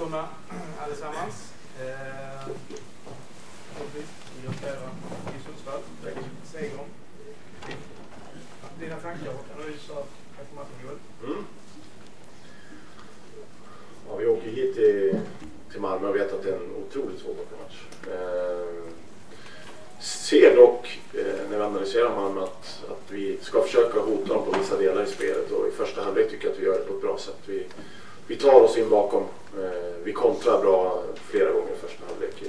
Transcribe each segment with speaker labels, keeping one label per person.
Speaker 1: välkomna allesammans. Vi gratulerar i Sundsvall. Seger. Dina tankar och analyser efter matchen, Joel?
Speaker 2: Ja, vi åker hit till Malmö och vet att det är en otroligt svår match. Ser dock när vi analyserar Malmö att vi ska försöka hota dem på vissa delar i spelet, och i första halvlek tycker jag att vi gör det på ett bra sätt. Vi tar oss in bakom, vi kontrar bra flera gånger i första halvlek.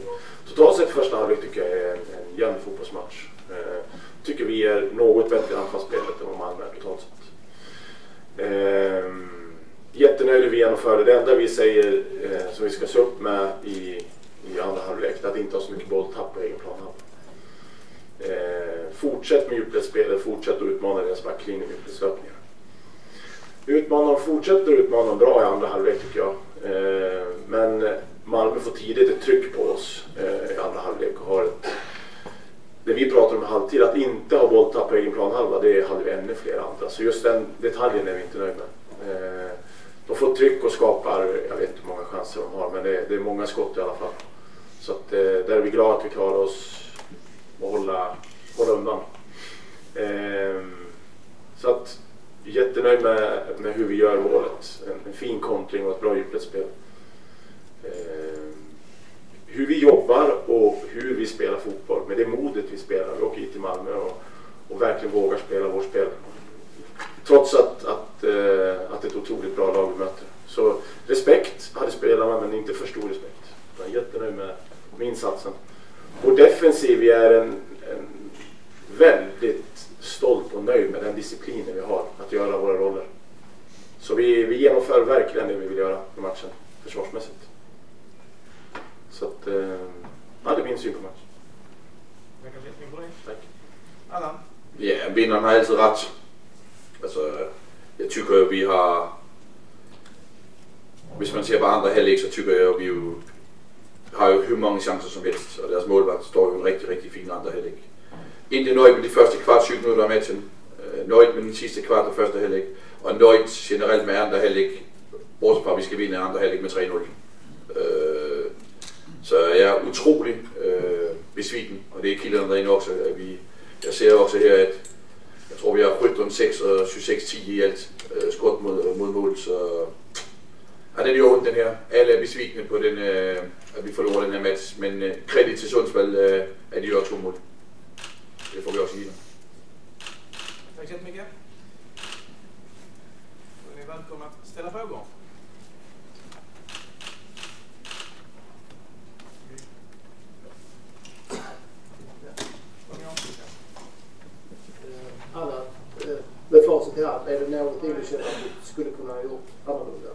Speaker 2: Totalt sett första halvlek tycker jag är en jämn fotbollsmatch. Tycker vi är något bättre i anfallsspelet än vad Malmö är totalt sett. Jättenöjd vi genomförde. Det enda vi säger som vi ska se upp med i andra halvlek är att inte ha så mycket bolltapp på egen plan. Fortsätt med djupledsspelet, fortsätt att utmana deras backlinje med djupledslöpningar. Fortsätter att utmana bra i andra halvlek tycker jag. Men Malmö får tidigt ett tryck på oss i andra halvlek och har det vi pratar om i halvtid, att inte ha bolltapp på egen planhalva, det hade vi ännu fler andra. Så just den detaljen är vi inte nöjda med. De får tryck och skapar, jag vet inte hur många chanser de har, men det är många skott i alla fall. Så att, där är vi glada att vi klarar oss och hålla undan. Så att jättenöjd med hur vi gör målet. En fin kontring och ett bra djupledsspel. Hur vi jobbar och hur vi spelar fotboll, med det modet vi spelar. Vi åker hit till Malmö och verkligen vågar spela vårt spel. Trots att det är ett otroligt bra lag vi möter. Så respekt hade spelarna, men inte för stor respekt. Jag är jättenöjd med insatsen. Och defensiv, vi är en väldigt stolt och nöjd med den disciplinen vi har att göra våra roller. Så vi genomför verkligen det vi vill göra i matchen försvarsmässigt. Så att, ja, det är min syn på matchen.
Speaker 1: Tack. Allan?
Speaker 3: Ja, vinnaren har altid ret. Altså, jeg tykker vi har, hvis man ser på andre halvleg, så tykker jeg vi har hur mange chancer som helst, og deres målvagt står jo en rigtig, rigtig fin andre halvleg. Ikke nøjt med de første kvart 20 minutter af matchen, nøjt med den sidste kvart af første halvleg, og nøjt generelt med andre halvleg, bortset fra at vi skal vinde andre halvleg med 3-0. Så jeg er utrolig besviken, og det er kilderne derinde også, at jeg ser også her, at jeg tror vi har ryttet 6 og 6-10 i alt skot mod mål, så ja, den er jo ondt den her. Alle er besvikne på den, at vi forlorer den her match, men kredit til Sundsvall, at de gør 2 mål. Det får vi også sige.
Speaker 1: Tack så mycket. Då är ni välkomna att ställa frågor.
Speaker 4: Anna, med facit i hand, är det någonting du känner att du skulle kunna ha gjort annorlunda?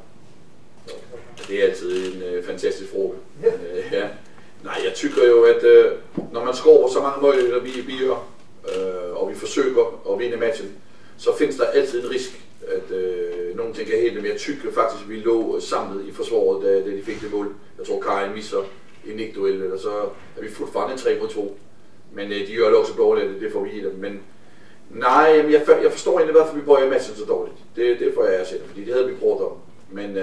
Speaker 3: Det er altid en fantastisk fråga. Ja. Nej, jeg tykker jo, at når man scorer så mange mål, vi gør, og vi forsøger at vinde matchen, så findes der altid en risk, at nogle ting kan hælde. Men jeg tykker faktisk, at vi lå samlet i forsvaret, da de fik det mål. Jeg tror, Karin misser en nikduel, eller så er vi fortfarande 3-2. Men de gør det også dårligt, det får vi i dem. Men nej, jeg forstår egentlig, hvorfor vi bøjer matchen så dårligt. Det får jeg sætte, fordi det havde vi prøvet om. Men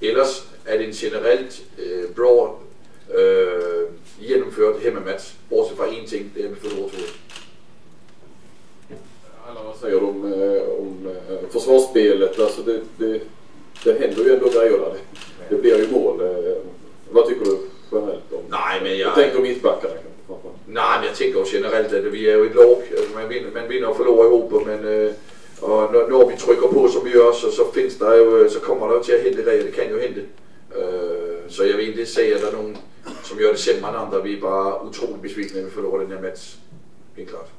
Speaker 3: ellers er det en generelt bra genomført hemmamatch, bortset fra en ting, det er vi förlorat 2.
Speaker 5: Alla vad säger om försvarsspelet, alltså det händer ju ändå grejer där. Det blir ju mål. Vad tycker du generellt om?
Speaker 3: Nej, men
Speaker 5: jag tänker mittbackarna.
Speaker 3: Nej, men jag tänker också generellt att vi är ju ett lag. Man vinner och förlorar ihop, men och när vi trycker på som vi gör, så finns det ju, så kommer det till att hända grejer. Det kan ju hända. Så jag vill inte säga att det är någon som gör det sämre än andra. Vi är bara otroligt besvikna när vi förlorar den här match. Det är klart.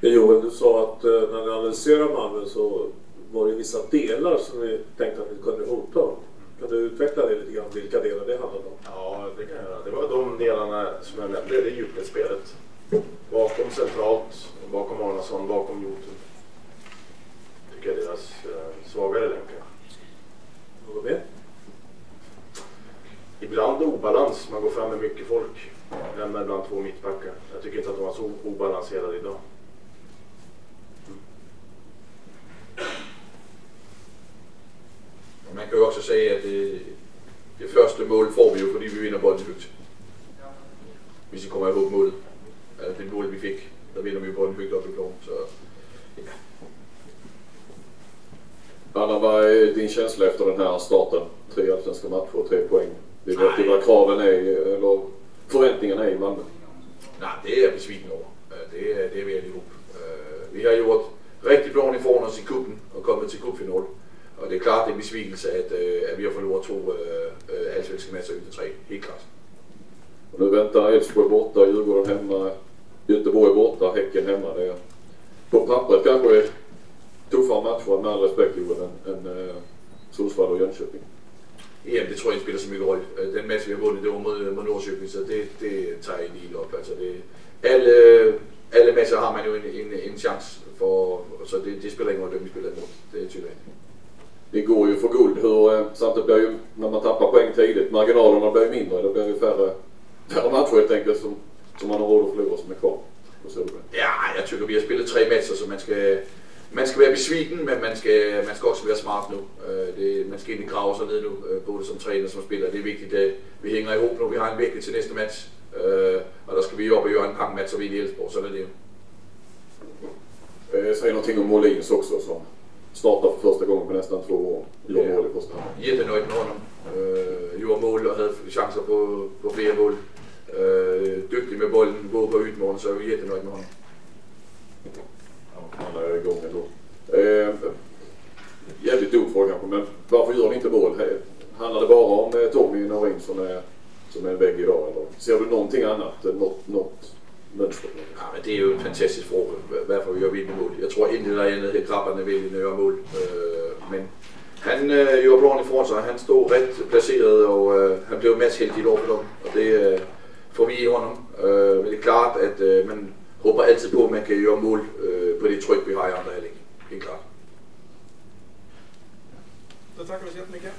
Speaker 5: Joel, du sa att när ni analyserar Malmö så var det vissa delar som ni tänkte att ni kunde hota. Kan du utveckla det lite grann, vilka delar det handlade om?
Speaker 2: Ja, det kan jag göra. Det var de delarna som jag nämnde, det är djupledsspelet. Bakom centralt, bakom Arnason, bakom Jotun. Tycker jag är deras svagare länkar.
Speaker 5: Något mer?
Speaker 2: Ibland obalans, man går fram med mycket folk. Lämnar ibland 2 mittbackar. Jag tycker inte att de var så obalanserade idag.
Speaker 3: Man kan ju också säga att Det første mål får vi jo, fordi vi vinder bolden højt. Hvis I kommer ihåg målet. Altså det mål vi fik, der vinder vi bolden højt op i plan. Så ja.
Speaker 5: Anna, vad är din känsla efter den här starten? 3 allsvenska matcher och 3 poäng. Det vet du vad kraven är, eller förväntningarna är i Malmö?
Speaker 3: Nej, det är jag besviken over. Det er vi allihop. Vi har gjort rigtig bra ifrån oss i kuppen og kommet til cupfinal. Og det er klart, det er en besvikelse, at vi har forloret 2 allsvenska matcher ud til 3. Helt klart.
Speaker 5: Och nu väntar Elfsborg borta, Djurgården hemma, Göteborg borta, Häcken hemma. Det är på pappret kanske tuffare matcher med all respekt än Sundsvall och Jönköping.
Speaker 3: Jamen, det tror jeg ikke spiller så mye rolle. Den match, vi har vundet, det var mod Nordsjøbing, så det tager jeg lige op. Altså, alle matcher har man jo en chance for, så det spiller ingen rolle, hvem vi spiller imod. Det er tydeligt.
Speaker 5: Det går ju för guld. Samtidigt blir ju, när man tappar poäng tidigt, marginalerna blir ju mindre. Det blir ju färre matcher helt enkelt som man har råd att förlora som är kvar.
Speaker 3: Ja, jeg tykker, vi har spillet 3 matcher, så man skal være besviken, men man skal også være smart nu. Man skal egentlig grave sig ned nu, både som træner som spiller. Det er vigtigt, at vi hænger ihop nu. Vi har en vægte til næste match, og der skal vi op og gøre en pangmatch, så vi er i Elfsborg, så er det.
Speaker 5: Säg någonting om Molins också som startar för första gången på nästan 2 år. Gör mål i första hand.
Speaker 3: Jättenöjd med honom. Gjorde mål og havde chancer på flere mål. Dygtig med bolden, god på utmålen, så er vi jättenöjd med honom.
Speaker 5: Han är igång ändå. Jävligt dum fråga kanske, men varför gör ni inte mål? Handlar det bara om Tommy Norin som är en vägg idag? Eller ser du någonting annat? Något mönster?
Speaker 3: Ja, men det er jo en fantastisk fråga. Hvorfor vi gør vi ikke mål? Jeg tror ikke, der er andet helt krabberne vil gøre mål. Men han gjorde blandt i forhold, han stod ret placeret, og han blev matchheldig over for dem. Og det får vi i honom. Men det er klart, at man håber altid på, at man kan gøre mål på det tryk, vi har i andre halvdel. Helt klart.
Speaker 1: Då tackar vi så jättemycket.